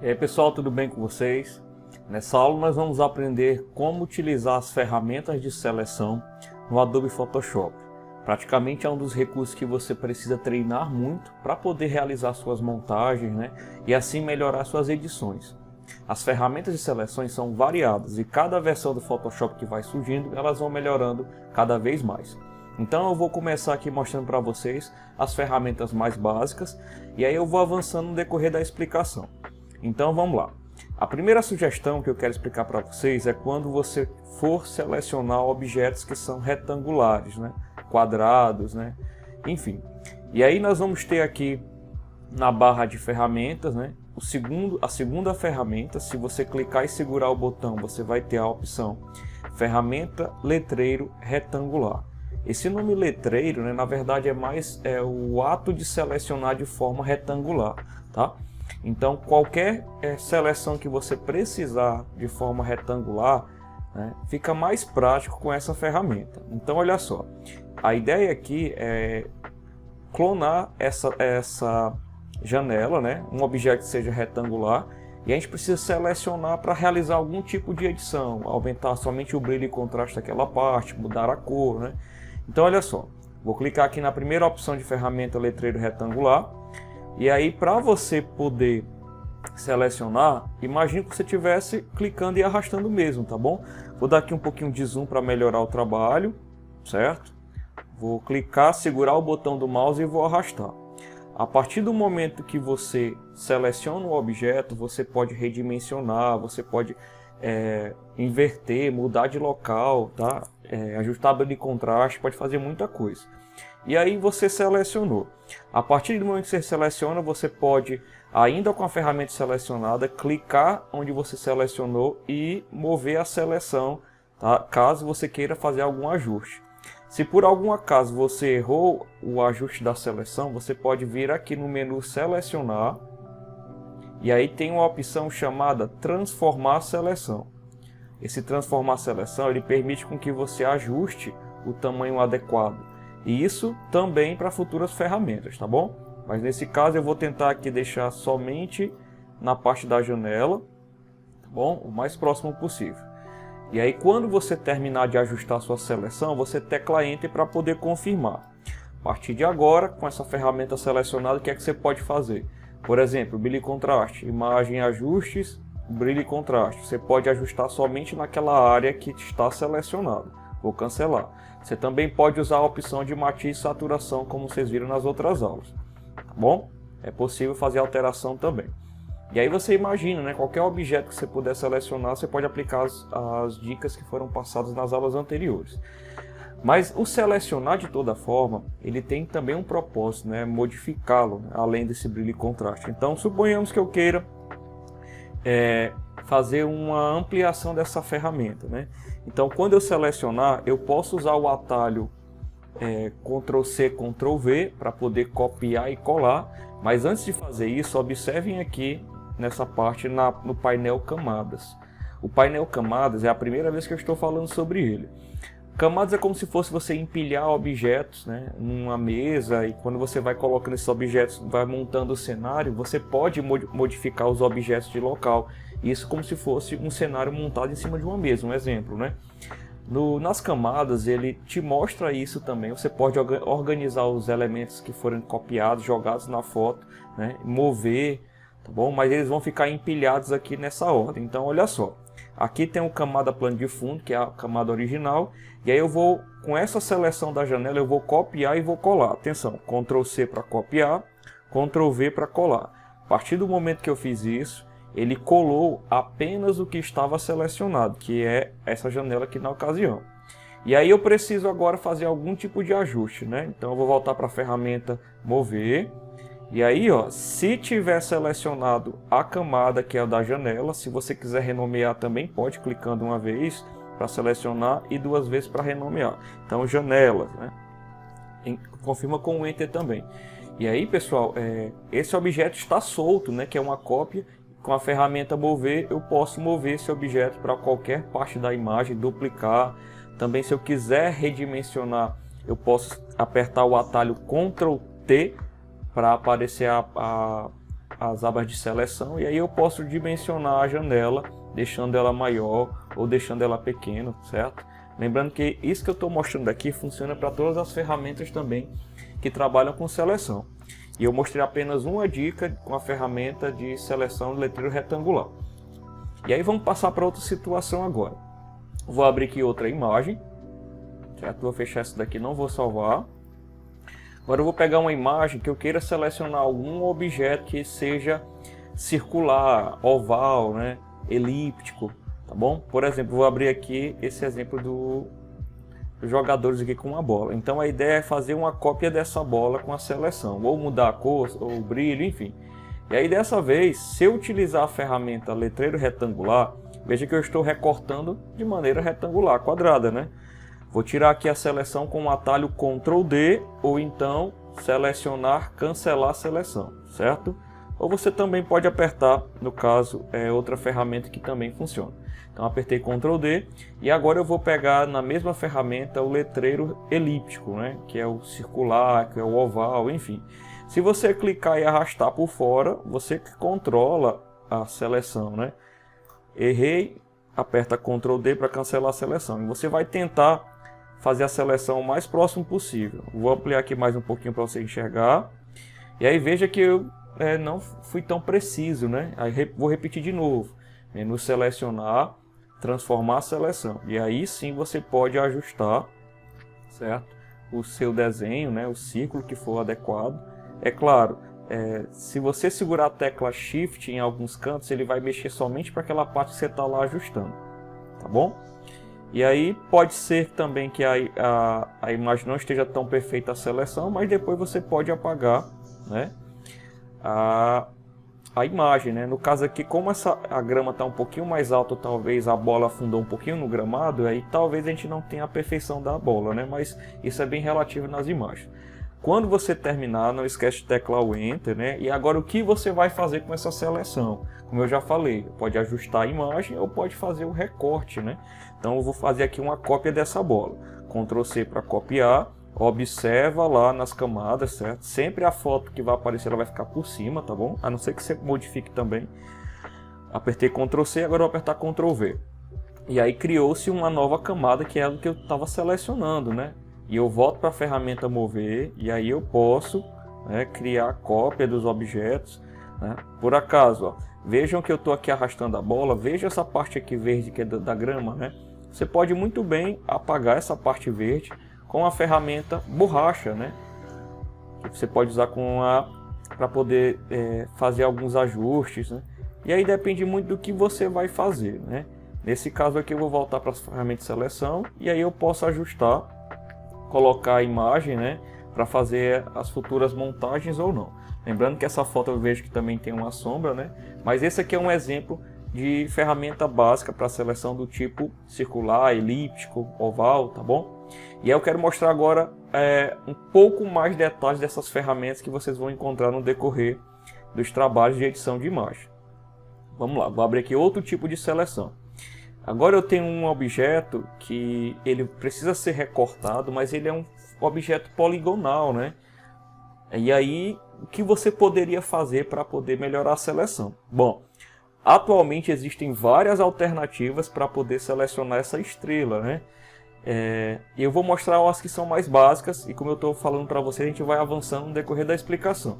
E aí pessoal, tudo bem com vocês? Nessa aula nós vamos aprender como utilizar as ferramentas de seleção no Adobe Photoshop. Praticamente é um dos recursos que você precisa treinar muito para poder realizar suas montagens, né? E assim melhorar suas edições. As ferramentas de seleção são variadas e cada versão do Photoshop que vai surgindo, elas vão melhorando cada vez mais. Então eu vou começar aqui mostrando para vocês as ferramentas mais básicas e aí eu vou avançando no decorrer da explicação. Então vamos lá. A primeira sugestão que eu quero explicar para vocês é quando você for selecionar objetos que são retangulares, né? Quadrados, né? Enfim. E aí nós vamos ter aqui na barra de ferramentas, né? A segunda ferramenta, se você clicar e segurar o botão, você vai ter a opção ferramenta letreiro retangular. Esse nome letreiro, né, na verdade é mais o ato de selecionar de forma retangular, tá? Então qualquer seleção que você precisar de forma retangular, né, fica mais prático com essa ferramenta. Então olha só, a ideia aqui é clonar essa janela, né, um objeto que seja retangular, e a gente precisa selecionar para realizar algum tipo de edição, aumentar somente o brilho e contraste daquela parte, mudar a cor, né? Então olha só, vou clicar aqui na primeira opção de ferramenta letreiro retangular. E aí para você poder selecionar, imagine que você estivesse clicando e arrastando mesmo, tá bom? Vou dar aqui um pouquinho de zoom para melhorar o trabalho, certo? Vou clicar, segurar o botão do mouse e vou arrastar. A partir do momento que você seleciona o objeto, você pode redimensionar, você pode inverter, mudar de local, tá? Ajustar a brilho de contraste, pode fazer muita coisa. E aí você selecionou. A partir do momento que você seleciona, você pode, ainda com a ferramenta selecionada, clicar onde você selecionou e mover a seleção, tá? Caso você queira fazer algum ajuste. Se por algum acaso você errou o ajuste da seleção, você pode vir aqui no menu selecionar. E aí tem uma opção chamada transformar seleção. Esse transformar seleção, ele permite com que você ajuste o tamanho adequado. E isso também para futuras ferramentas, tá bom? Mas nesse caso eu vou tentar aqui deixar somente na parte da janela, tá bom? O mais próximo possível. E aí quando você terminar de ajustar a sua seleção, você tecla Enter para poder confirmar. A partir de agora, com essa ferramenta selecionada, o que é que você pode fazer? Por exemplo, brilho e contraste, imagem ajustes, brilho e contraste. Você pode ajustar somente naquela área que está selecionada. Vou cancelar. Você também pode usar a opção de matiz e saturação, como vocês viram nas outras aulas. Tá bom? É possível fazer alteração também. E aí você imagina, né? Qualquer objeto que você puder selecionar, você pode aplicar as dicas que foram passadas nas aulas anteriores. Mas o selecionar de toda forma, ele tem também um propósito, né? Modificá-lo, né? Além desse brilho e contraste. Então suponhamos que eu queira fazer uma ampliação dessa ferramenta, né? Então quando eu selecionar, eu posso usar o atalho Ctrl C, Ctrl V para poder copiar e colar. Mas antes de fazer isso, observem aqui nessa parte no painel Camadas. O painel Camadas é a primeira vez que eu estou falando sobre ele. Camadas é como se fosse você empilhar objetos, né, numa mesa, e quando você vai colocando esses objetos, vai montando o cenário, você pode modificar os objetos de local. Isso como se fosse um cenário montado em cima de uma mesa, um exemplo, né? Nas camadas ele te mostra isso também. Você pode organizar os elementos que foram copiados, jogados na foto, né, mover, tá bom? Mas eles vão ficar empilhados aqui nessa ordem. Então olha só. Aqui tem o camada plano de fundo, que é a camada original, e aí eu vou, com essa seleção da janela, eu vou copiar e vou colar. Atenção, Ctrl C para copiar, Ctrl V para colar. A partir do momento que eu fiz isso, ele colou apenas o que estava selecionado, que é essa janela aqui na ocasião. E aí eu preciso agora fazer algum tipo de ajuste, né? Então eu vou voltar para a ferramenta Mover. E aí, ó, se tiver selecionado a camada que é a da janela, se você quiser renomear também, pode clicando uma vez para selecionar e duas vezes para renomear. Então, janelas, né? Confirma com o Enter também. E aí, pessoal, esse objeto está solto, né? Que é uma cópia. Com a ferramenta Mover, eu posso mover esse objeto para qualquer parte da imagem, duplicar. Também, se eu quiser redimensionar, eu posso apertar o atalho Ctrl T para aparecer as abas de seleção, e aí eu posso dimensionar a janela, deixando ela maior ou deixando ela pequena, certo? Lembrando que isso que eu estou mostrando aqui funciona para todas as ferramentas também que trabalham com seleção. E eu mostrei apenas uma dica com a ferramenta de seleção de letreiro retangular. E aí vamos passar para outra situação agora. Vou abrir aqui outra imagem, certo? Vou fechar essa daqui, não vou salvar. Agora eu vou pegar uma imagem que eu queira selecionar algum objeto que seja circular, oval, né? Elíptico, tá bom? Por exemplo, vou abrir aqui esse exemplo dos jogadores aqui com uma bola. Então a ideia é fazer uma cópia dessa bola com a seleção, ou mudar a cor, ou o brilho, enfim. E aí dessa vez, se eu utilizar a ferramenta letreiro retangular, veja que eu estou recortando de maneira retangular, quadrada, né? Vou tirar aqui a seleção com o atalho Ctrl D, ou então selecionar, cancelar a seleção, certo? Ou você também pode apertar, no caso, outra ferramenta que também funciona. Então apertei Ctrl D e agora eu vou pegar na mesma ferramenta o letreiro elíptico, né? Que é o circular, que é o oval, enfim. Se você clicar e arrastar por fora, você controla a seleção, né? Errei, aperta Ctrl D para cancelar a seleção. E você vai tentar fazer a seleção o mais próximo possível. Vou ampliar aqui mais um pouquinho para você enxergar. E aí veja que eu não fui tão preciso, né? Aí vou repetir de novo. Menu selecionar, transformar a seleção. E aí sim você pode ajustar, certo? O seu desenho, né? O círculo que for adequado. É claro, se você segurar a tecla Shift em alguns cantos, ele vai mexer somente para aquela parte que você está lá ajustando. Tá bom? E aí pode ser também que a imagem não esteja tão perfeita a seleção, mas depois você pode apagar, né, a imagem, né? No caso aqui, como a grama está um pouquinho mais alta, talvez a bola afundou um pouquinho no gramado, aí talvez a gente não tenha a perfeição da bola, né? Mas isso é bem relativo nas imagens. Quando você terminar, não esquece de teclar o Enter, né? E agora o que você vai fazer com essa seleção? Como eu já falei, pode ajustar a imagem ou pode fazer o recorte, né? Então eu vou fazer aqui uma cópia dessa bola. Ctrl C para copiar, observa lá nas camadas, certo? Sempre a foto que vai aparecer ela vai ficar por cima, tá bom? A não ser que você modifique também. Apertei Ctrl C, agora eu vou apertar Ctrl V. E aí criou-se uma nova camada que é o que eu estava selecionando, né? E eu volto para a ferramenta mover e aí eu posso, né, criar cópia dos objetos, né? Por acaso, ó, vejam que eu estou aqui arrastando a bola, veja essa parte aqui verde que é da grama, né? Você pode muito bem apagar essa parte verde com a ferramenta borracha, né? Que você pode usar para poder fazer alguns ajustes, né? E aí depende muito do que você vai fazer, né? Nesse caso aqui eu vou voltar para a ferramenta de seleção e aí eu posso ajustar, colocar a imagem, né, para fazer as futuras montagens ou não. Lembrando que essa foto eu vejo que também tem uma sombra, né? Mas esse aqui é um exemplo de ferramenta básica para seleção do tipo circular, elíptico, oval, tá bom? E eu quero mostrar agora um pouco mais detalhes dessas ferramentas que vocês vão encontrar no decorrer dos trabalhos de edição de imagem. Vamos lá, vou abrir aqui outro tipo de seleção. Agora eu tenho um objeto que ele precisa ser recortado, mas ele é um objeto poligonal, né? E aí, o que você poderia fazer para poder melhorar a seleção? Bom, atualmente existem várias alternativas para poder selecionar essa estrela, né? Eu vou mostrar as que são mais básicas e como eu estou falando para você, a gente vai avançando no decorrer da explicação.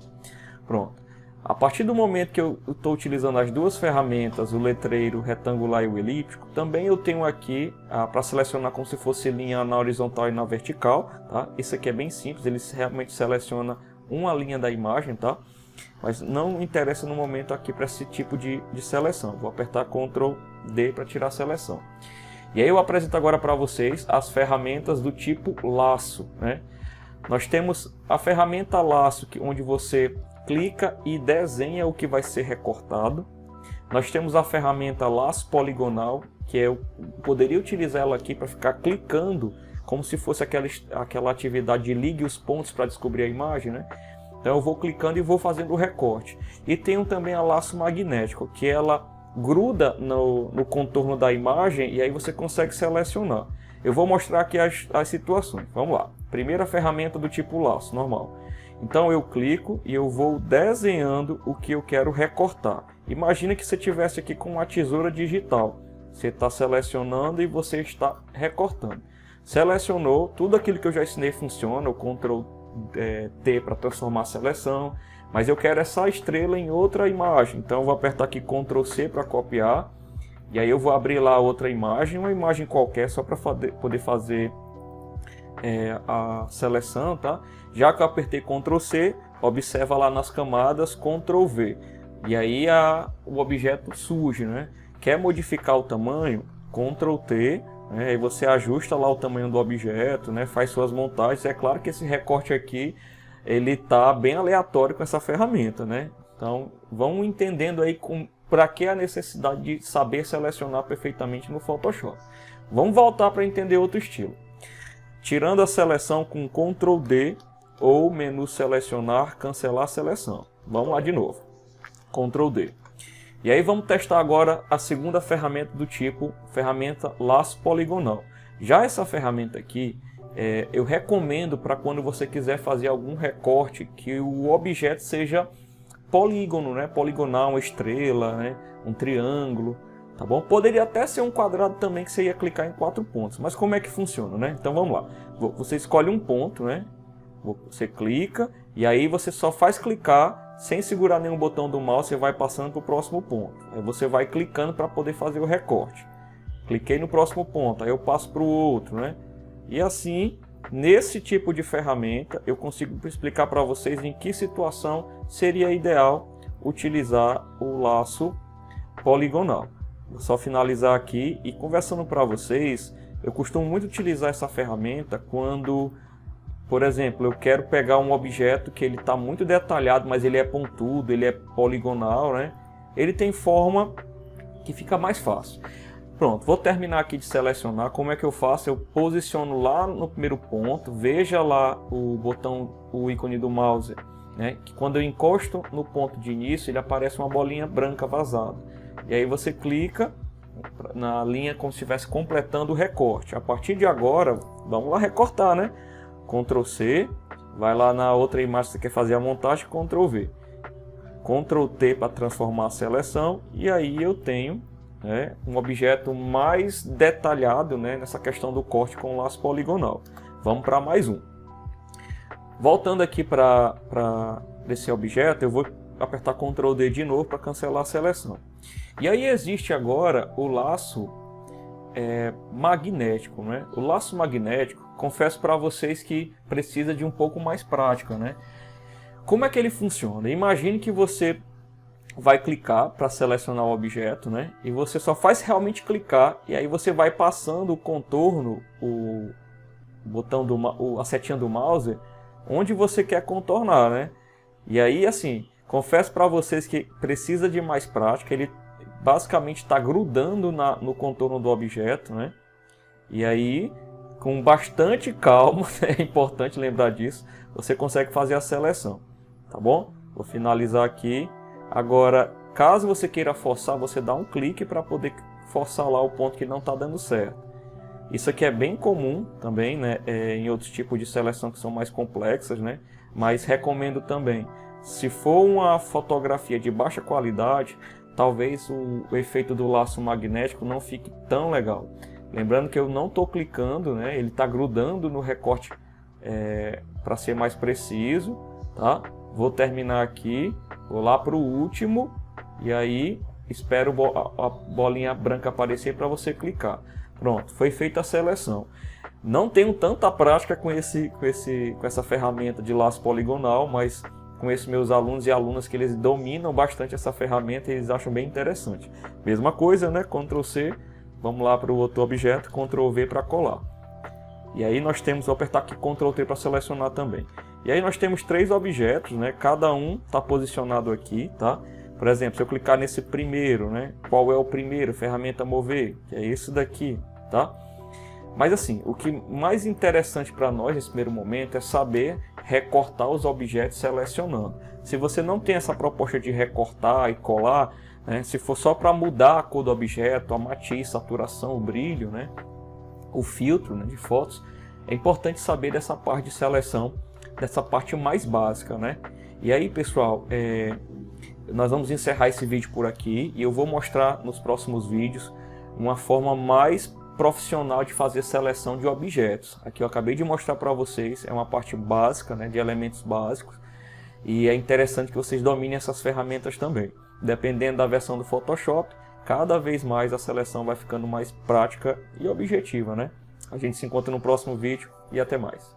Pronto. A partir do momento que eu estou utilizando as duas ferramentas, o letreiro retangular e o elíptico, também eu tenho aqui para selecionar como se fosse linha na horizontal e na vertical, tá? Isso aqui é bem simples, ele realmente seleciona uma linha da imagem, tá? Mas não interessa no momento aqui para esse tipo de seleção. Vou apertar Ctrl D para tirar a seleção. E aí eu apresento agora para vocês as ferramentas do tipo laço, né? Nós temos a ferramenta laço, onde você clica e desenha o que vai ser recortado. Nós temos a ferramenta laço poligonal, que eu poderia utilizar ela aqui para ficar clicando, como se fosse aquela atividade de ligue os pontos para descobrir a imagem, né? Então eu vou clicando e vou fazendo o recorte. E tenho também a laço magnético, que ela gruda no contorno da imagem e aí você consegue selecionar. Eu vou mostrar aqui as situações. Vamos lá. Primeira ferramenta do tipo laço, normal. Então eu clico e eu vou desenhando o que eu quero recortar. Imagina que você tivesse aqui com uma tesoura digital. Você está selecionando e você está recortando. Selecionou, tudo aquilo que eu já ensinei funciona, o Ctrl T para transformar a seleção, mas eu quero essa estrela em outra imagem, então eu vou apertar aqui Ctrl C para copiar, e aí eu vou abrir lá outra imagem, uma imagem qualquer, só para poder fazer a seleção, tá? Já que eu apertei Ctrl C, observa lá nas camadas Ctrl V, e aí o objeto surge, né? Quer modificar o tamanho? Ctrl T, né? Aí você ajusta lá o tamanho do objeto, né? Faz suas montagens. É claro que esse recorte aqui ele está bem aleatório com essa ferramenta, né? Então vamos entendendo aí para que a necessidade de saber selecionar perfeitamente no Photoshop. Vamos voltar para entender outro estilo. Tirando a seleção com Ctrl D ou menu selecionar, cancelar seleção. Vamos lá de novo. Ctrl D. E aí vamos testar agora a segunda ferramenta do tipo, ferramenta laço poligonal. Já essa ferramenta aqui, eu recomendo para quando você quiser fazer algum recorte que o objeto seja polígono, né? Poligonal, uma estrela, né? Um triângulo, tá bom? Poderia até ser um quadrado também que você ia clicar em 4 pontos, mas como é que funciona, né? Então vamos lá. Você escolhe um ponto, né? Você clica e aí você só faz clicar sem segurar nenhum botão do mouse, você vai passando para o próximo ponto. Aí você vai clicando para poder fazer o recorte. Cliquei no próximo ponto, aí eu passo para o outro, né? E assim, nesse tipo de ferramenta, eu consigo explicar para vocês em que situação seria ideal utilizar o laço poligonal. Vou só finalizar aqui e conversando para vocês, eu costumo muito utilizar essa ferramenta quando, por exemplo, eu quero pegar um objeto que ele está muito detalhado, mas ele é pontudo, ele é poligonal, né? Ele tem forma que fica mais fácil. Pronto, vou terminar aqui de selecionar. Como é que eu faço? Eu posiciono lá no primeiro ponto, veja lá o botão, o ícone do mouse, né? Que quando eu encosto no ponto de início, ele aparece uma bolinha branca vazada. E aí você clica na linha como se estivesse completando o recorte. A partir de agora, vamos lá recortar, né? Ctrl C, vai lá na outra imagem que você quer fazer a montagem, Ctrl V. Ctrl T para transformar a seleção, e aí eu tenho, né, um objeto mais detalhado, né, nessa questão do corte com o laço poligonal. Vamos para mais um. Voltando aqui para esse objeto, eu vou apertar Ctrl D de novo para cancelar a seleção. E aí existe agora o laço magnético, né? O laço magnético, confesso para vocês que precisa de um pouco mais prática, né? Como é que ele funciona? Imagine que você vai clicar para selecionar o objeto, né? E você só faz realmente clicar e aí você vai passando o contorno, o botão a setinha do mouse, onde você quer contornar, né? E aí, assim, confesso para vocês que precisa de mais prática. Ele basicamente está grudando no contorno do objeto, né? E aí, com bastante calma, é importante lembrar disso, você consegue fazer a seleção, tá bom? Vou finalizar aqui. Agora, caso você queira forçar, você dá um clique para poder forçar lá o ponto que não está dando certo. Isso aqui é bem comum também, né? Em outros tipos de seleção que são mais complexas, né? Mas recomendo também. Se for uma fotografia de baixa qualidade, talvez o efeito do laço magnético não fique tão legal. Lembrando que eu não estou clicando, né? Ele está grudando no recorte para ser mais preciso, tá? Vou terminar aqui, vou lá para o último e aí espero a bolinha branca aparecer para você clicar. Pronto, foi feita a seleção. Não tenho tanta prática com essa ferramenta de laço poligonal, mas conheço meus alunos e alunas que eles dominam bastante essa ferramenta e eles acham bem interessante. Mesma coisa, né? Ctrl C, vamos lá para o outro objeto, Ctrl V para colar. E aí nós temos, vou apertar aqui Ctrl T para selecionar também. E aí nós temos 3 objetos, né? Cada um está posicionado aqui, tá? Por exemplo, se eu clicar nesse primeiro, né? Qual é o primeiro? Ferramenta mover, que é esse daqui, tá? Mas assim, o que mais interessante para nós nesse primeiro momento é saber recortar os objetos selecionando. Se você não tem essa proposta de recortar e colar, né? Se for só para mudar a cor do objeto, a matiz, saturação, o brilho, né? O filtro, né, de fotos, é importante saber dessa parte de seleção dessa parte mais básica, né? E aí, pessoal, nós vamos encerrar esse vídeo por aqui e eu vou mostrar nos próximos vídeos uma forma mais profissional de fazer seleção de objetos. Aqui eu acabei de mostrar para vocês, é uma parte básica, né, de elementos básicos, e é interessante que vocês dominem essas ferramentas também. Dependendo da versão do Photoshop, cada vez mais a seleção vai ficando mais prática e objetiva, né? A gente se encontra no próximo vídeo e até mais.